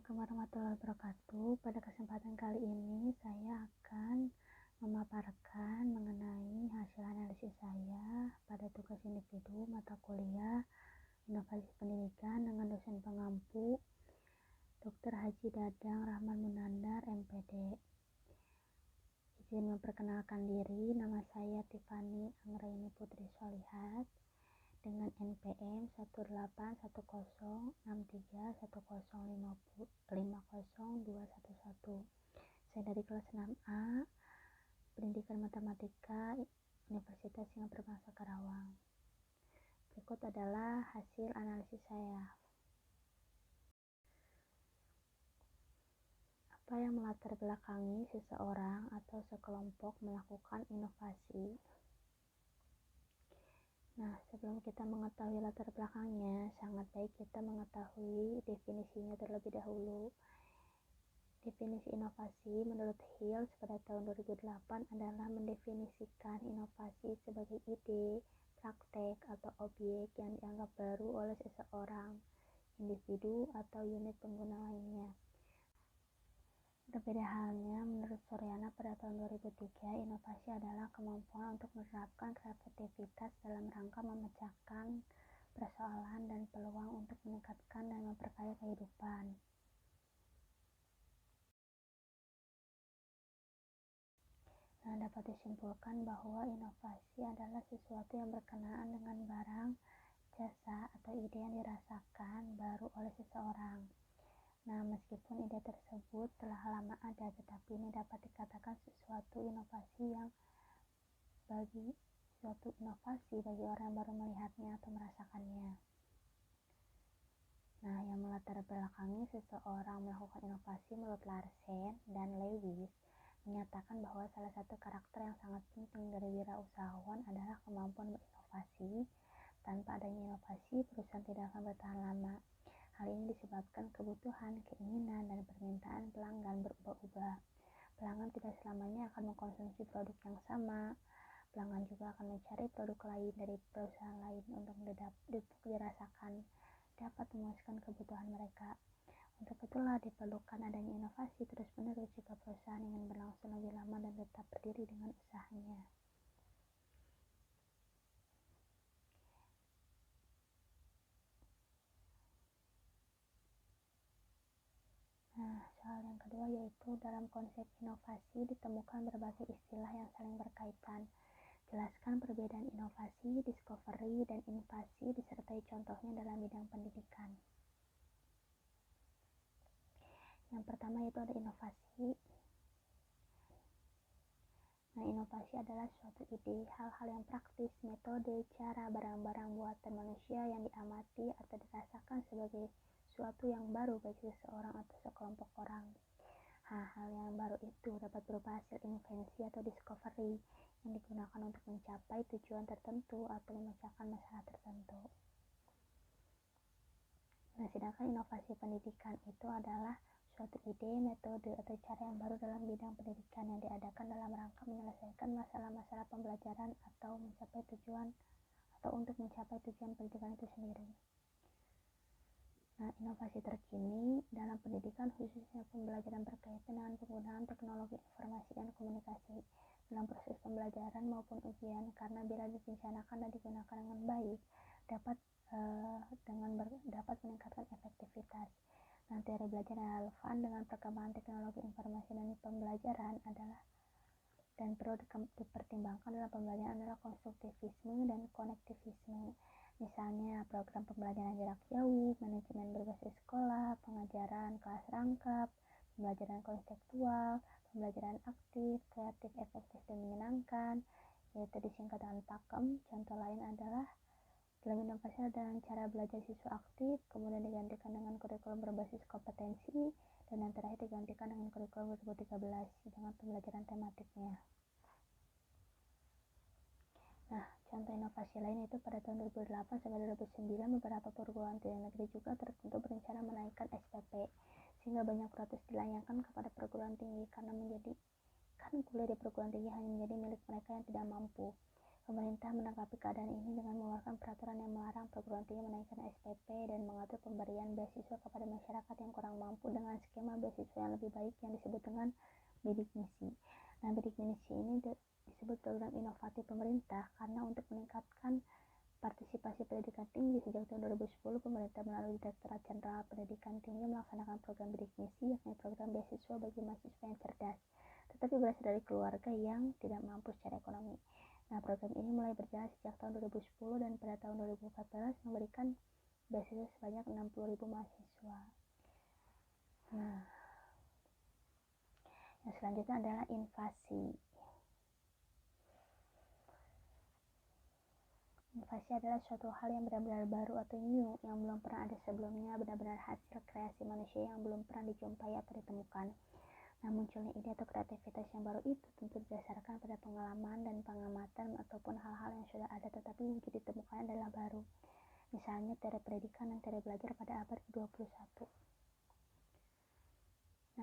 Assalamualaikum warahmatullahi wabarakatuh. Pada kesempatan kali ini saya akan memaparkan mengenai hasil analisis saya pada tugas individu mata kuliah Inovasi Pendidikan dengan dosen pengampu Dr. Haji Dadang Rahman Munandar, MPD. Izin memperkenalkan diri, nama saya Tiffany Anggraini Putri Sholihat dengan NPM 181031310500211. Saya dari kelas 6A, Pendidikan Matematika, Universitas Singapura Bangsa Karawang. Berikut adalah hasil analisis saya. Apa yang melatar belakangi seseorang atau sekelompok melakukan inovasi? Nah, sebelum kita mengetahui latar belakangnya, sangat baik kita mengetahui definisinya terlebih dahulu. Definisi inovasi menurut Hills pada tahun 2008 adalah mendefinisikan inovasi sebagai ide, praktek, atau objek yang dianggap baru oleh seseorang, individu, atau unit pengguna lainnya. Berbeda halnya, menurut Soriana pada tahun 2003, inovasi adalah kemampuan untuk menerapkan kreativitas dalam rangka memecahkan persoalan dan peluang untuk meningkatkan dan memperkaya kehidupan. Nah, dapat disimpulkan bahwa inovasi adalah sesuatu yang berkenaan dengan barang, jasa, atau ide yang dirasakan baru oleh seseorang. Nah, meskipun ide tersebut telah lama ada, tetapi ini dapat dikatakan suatu inovasi bagi orang yang baru melihatnya atau merasakannya. Nah, yang melatar belakangi seseorang melakukan inovasi menurut Larsen dan Lewis menyatakan bahwa salah satu karakter yang sangat penting dari wirausahawan adalah kemampuan berinovasi. Tanpa adanya inovasi, perusahaan tidak akan bertahan lama. Hal ini disebabkan kebutuhan, keinginan, dan permintaan pelanggan berubah-ubah. Pelanggan tidak selamanya akan mengkonsumsi produk yang sama. Pelanggan juga akan mencari produk lain dari perusahaan lain untuk dirasakan dapat memuaskan kebutuhan mereka. Untuk itulah diperlukan adanya inovasi terus-menerus jika perusahaan ingin berlangsung lebih lama dan tetap berdiri dengan usahanya. Nah, soal yang kedua yaitu dalam konsep inovasi ditemukan berbagai istilah yang saling berkaitan. Jelaskan perbedaan inovasi, discovery, dan invasi disertai contohnya dalam bidang pendidikan. Yang pertama yaitu ada inovasi. Nah, inovasi adalah suatu ide, hal-hal yang praktis, metode, cara, barang-barang buatan manusia yang diamati atau dirasakan sebagai suatu yang baru bagi seseorang atau sekelompok orang. Hal-hal yang baru itu dapat berupa hasil invensi atau discovery yang digunakan untuk mencapai tujuan tertentu atau memecahkan masalah tertentu. Nah, sedangkan inovasi pendidikan itu adalah suatu ide, metode, atau cara yang baru dalam bidang pendidikan yang diadakan dalam rangka menyelesaikan masalah-masalah pembelajaran atau untuk mencapai tujuan pendidikan itu sendiri. Nah, inovasi terkini dalam pendidikan khususnya pembelajaran berkaitan dengan penggunaan teknologi informasi dan komunikasi dalam proses pembelajaran maupun ujian, karena bila direncanakan dan digunakan dengan baik dapat meningkatkan efektivitas. Nah, teori belajar yang relevan dengan perkembangan teknologi informasi dan pembelajaran dan perlu dipertimbangkan dalam pembelajaran adalah konstruktivisme dan konektivisme. Misalnya program pembelajaran jarak jauh, manajemen berbasis sekolah, pengajaran kelas rangkap, pembelajaran konseptual, pembelajaran aktif, kreatif, efektif, dan menyenangkan, yaitu disingkat dengan PAKEM. Contoh lain adalah dalam inovasi dengan cara belajar siswa aktif, kemudian digantikan dengan kurikulum berbasis kompetensi, dan yang terakhir digantikan dengan kurikulum 2013 dengan pembelajaran tematiknya. Nah, contoh inovasi lain itu pada tahun 2008 sampai 2009 beberapa perguruan tinggi negeri juga tertentu berencana menaikkan SPP, sehingga banyak protes dilayangkan kepada perguruan tinggi karena kuliah di perguruan tinggi hanya menjadi milik mereka yang tidak mampu. Pemerintah menanggapi keadaan ini dengan mengeluarkan peraturan yang melarang perguruan tinggi menaikkan SPP dan mengatur pemberian beasiswa kepada masyarakat yang kurang mampu dengan skema beasiswa yang lebih baik yang disebut dengan bidik misi. Nah, bidik misi ini disebut program inovatif pemerintah karena untuk meningkatkan partisipasi pendidikan tinggi sejak tahun 2010, pemerintah melalui Direktorat Jenderal Pendidikan Tinggi melaksanakan program bidik misi, yakni program beasiswa bagi mahasiswa yang cerdas, tetapi berasal dari keluarga yang tidak mampu secara ekonomi. Nah, program ini mulai berjalan sejak tahun 2010 dan pada tahun 2014 memberikan beasiswa sebanyak 60.000 mahasiswa. Nah, yang selanjutnya adalah invasi. Invasi adalah suatu hal yang benar-benar baru atau new, yang belum pernah ada sebelumnya, benar-benar hasil kreasi manusia yang belum pernah dijumpai atau ditemukan. Nah, munculnya ide atau kreativitas yang baru itu tentu didasarkan pada pengalaman dan pengamatan ataupun hal-hal yang sudah ada tetapi wujud ditemukan adalah baru. Misalnya teori pendidikan dan teori belajar pada abad ke-21.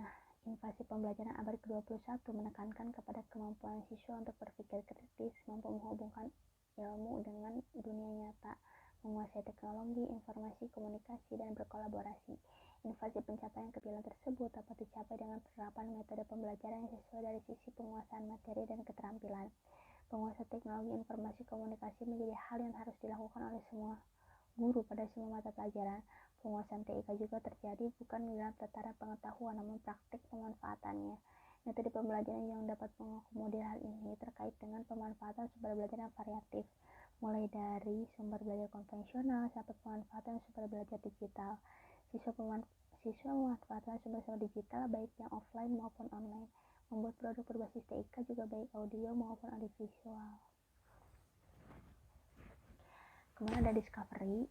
Nah, invasi pembelajaran abad ke-21 menekankan kepada kemampuan siswa untuk berpikir kritis, mampu menghubungkan ilmu dengan dunia nyata, menguasai teknologi, informasi, komunikasi, dan berkolaborasi. Invasi pencapaian kepiawaian tersebut dapat dicapai dengan penerapan metode pembelajaran yang sesuai dari sisi penguasaan materi dan keterampilan. Penguasaan teknologi informasi komunikasi menjadi hal yang harus dilakukan oleh semua guru pada semua mata pelajaran. Penguasaan TIK juga terjadi bukan dalam tataran pengetahuan namun praktik pemanfaatannya. Metode pembelajaran yang dapat mengakomodir hal ini terkait dengan pemanfaatan sumber belajar yang variatif, mulai dari sumber belajar konvensional sampai pemanfaatan sumber belajar digital. Siswa memanfaatkan sumber-sumber digital baik yang offline maupun online. Membuat produk berbasis TIK juga baik audio maupun audiovisual. Kemudian ada discovery.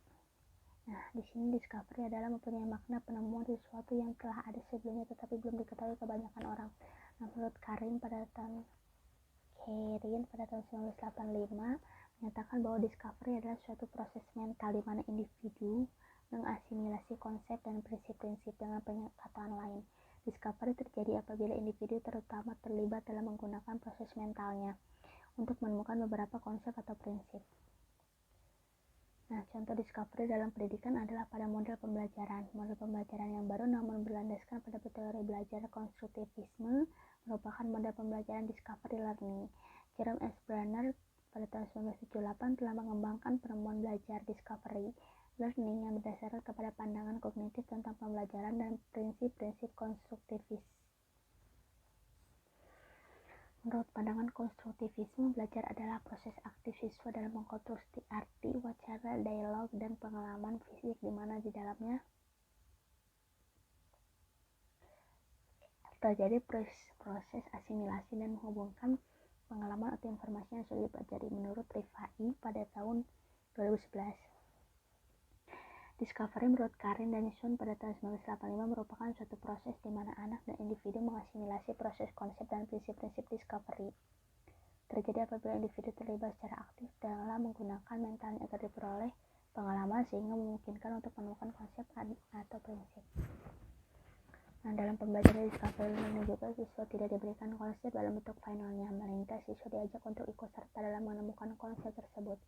Nah, di sini discovery adalah mempunyai makna penemuan sesuatu yang telah ada sebelumnya tetapi belum diketahui kebanyakan orang. Nah, menurut Karin pada tahun 1985 menyatakan bahwa discovery adalah suatu proses mental di mana individu mengasimilasi konsep dan prinsip-prinsip dengan perkataan lain. Discovery terjadi apabila individu terutama terlibat dalam menggunakan proses mentalnya untuk menemukan beberapa konsep atau prinsip. Nah, contoh discovery dalam pendidikan adalah pada model pembelajaran. Model pembelajaran yang baru namun berlandaskan pada teori belajar konstruktivisme merupakan model pembelajaran discovery learning. Jerome S. Brenner pada tahun 1978 telah mengembangkan penemuan belajar discovery learning yang berdasarkan kepada pandangan kognitif tentang pembelajaran dan prinsip-prinsip konstruktivis. Menurut pandangan konstruktivisme, belajar adalah proses aktif siswa dalam mengkonstruksi arti, wacana, dialog, dan pengalaman fisik di mana di dalamnya terjadi proses asimilasi dan menghubungkan pengalaman atau informasi yang sudah dipelajari. Menurut Rifai pada tahun 2011. Discovery menurut Karin dan Sun pada tahun 1985 merupakan suatu proses di mana anak dan individu mengasimilasi proses konsep dan prinsip-prinsip discovery. Terjadi apabila individu terlibat secara aktif dalam menggunakan mentalnya agar diperoleh pengalaman sehingga memungkinkan untuk menemukan konsep atau prinsip. Nah, dalam pembelajaran discovery learning juga siswa tidak diberikan konsep dalam bentuk finalnya, melainkan siswa diajak untuk ikut serta dalam menemukan konsep tersebut.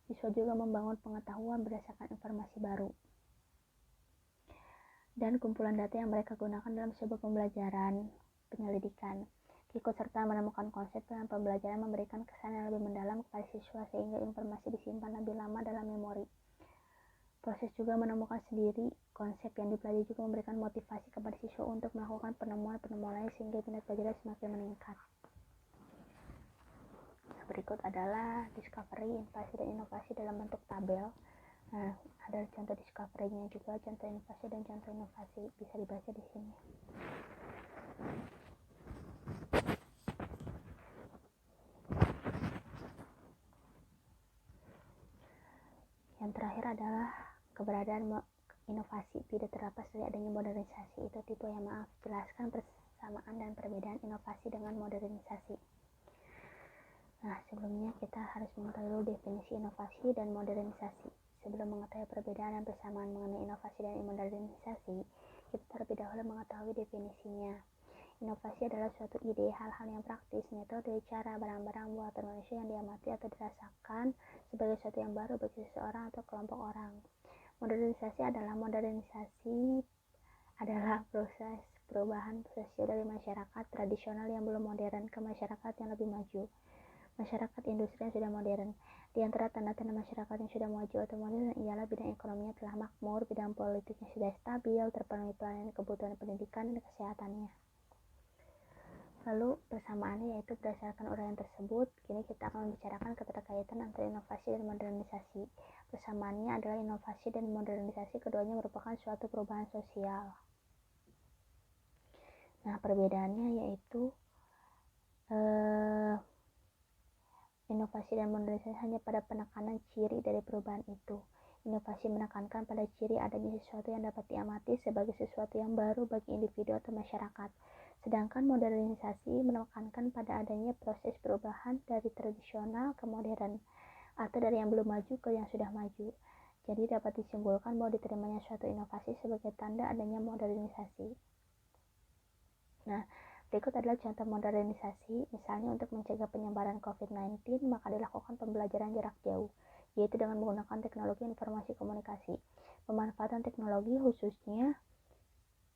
Siswa juga membangun pengetahuan berdasarkan informasi baru dan kumpulan data yang mereka gunakan dalam sebuah pembelajaran penyelidikan. Keikutsertaan menemukan konsep dalam pembelajaran memberikan kesan yang lebih mendalam kepada siswa sehingga informasi disimpan lebih lama dalam memori. Proses juga menemukan sendiri konsep yang dipelajari juga memberikan motivasi kepada siswa untuk melakukan penemuan-penemuan lain sehingga minat belajar semakin meningkat. Berikut adalah discovery, invasi, dan inovasi dalam bentuk tabel. Nah, ada contoh discovery-nya juga, contoh invasi, dan contoh inovasi. Bisa dibaca di sini. Yang terakhir adalah keberadaan inovasi. Tidak terlepas dari adanya modernisasi. Itu tipe yang jelaskan persamaan dan perbedaan inovasi dengan modernisasi. Nah, sebelumnya kita harus mengetahui dulu definisi inovasi dan modernisasi. Sebelum mengetahui perbedaan dan persamaan mengenai inovasi dan modernisasi, kita terlebih dahulu mengetahui definisinya. Inovasi adalah suatu ide, hal-hal yang praktis, metode, cara, barang-barang buatan manusia yang diamati atau dirasakan sebagai sesuatu yang baru bagi seseorang atau kelompok orang. Modernisasi adalah proses perubahan sosial dari masyarakat tradisional yang belum modern ke masyarakat yang lebih maju. Masyarakat industri yang sudah modern. Di antara tanda-tanda masyarakat yang sudah maju atau modern ialah bidang ekonominya telah makmur, bidang politiknya sudah stabil, terpenuhi pelayanan kebutuhan pendidikan dan kesehatannya. Lalu persamaannya yaitu berdasarkan uraian tersebut, kini kita akan membicarakan keterkaitan antara inovasi dan modernisasi. Persamaannya adalah inovasi dan modernisasi keduanya merupakan suatu perubahan sosial. Nah, perbedaannya yaitu inovasi dan modernisasi hanya pada penekanan ciri dari perubahan itu. Inovasi menekankan pada ciri adanya sesuatu yang dapat diamati sebagai sesuatu yang baru bagi individu atau masyarakat. Sedangkan modernisasi menekankan pada adanya proses perubahan dari tradisional ke modern, atau dari yang belum maju ke yang sudah maju. Jadi dapat disimpulkan bahwa diterimanya suatu inovasi sebagai tanda adanya modernisasi. Nah, berikut adalah contoh modernisasi, misalnya untuk mencegah penyebaran COVID-19, maka dilakukan pembelajaran jarak jauh, yaitu dengan menggunakan teknologi informasi komunikasi. Pemanfaatan teknologi, khususnya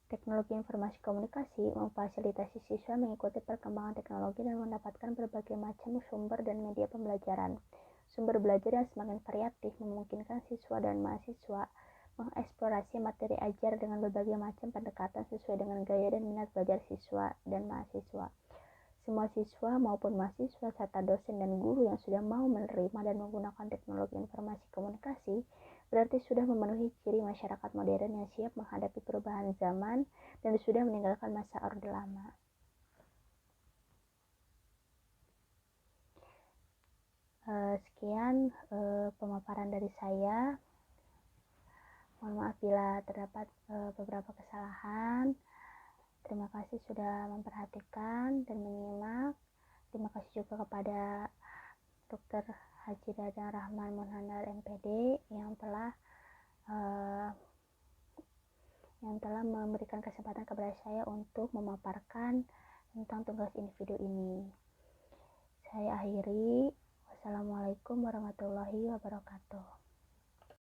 teknologi informasi komunikasi, memfasilitasi siswa mengikuti perkembangan teknologi dan mendapatkan berbagai macam sumber dan media pembelajaran. Sumber belajar yang semakin variatif memungkinkan siswa dan mahasiswa mengeksplorasi materi ajar dengan berbagai macam pendekatan sesuai dengan gaya dan minat belajar siswa dan mahasiswa. Semua siswa maupun mahasiswa serta dosen dan guru yang sudah mau menerima dan menggunakan teknologi informasi komunikasi berarti sudah memenuhi ciri masyarakat modern yang siap menghadapi perubahan zaman dan sudah meninggalkan masa orde lama. Sekian pemaparan dari saya. Mohon maaf bila terdapat beberapa kesalahan. Terima kasih sudah memperhatikan dan menyimak. Terima kasih juga kepada Dr. Haji Dadang Rahman Munhandar MPD yang telah memberikan kesempatan kepada saya untuk memaparkan tentang tugas individu ini. Saya akhiri. Wassalamualaikum warahmatullahi wabarakatuh.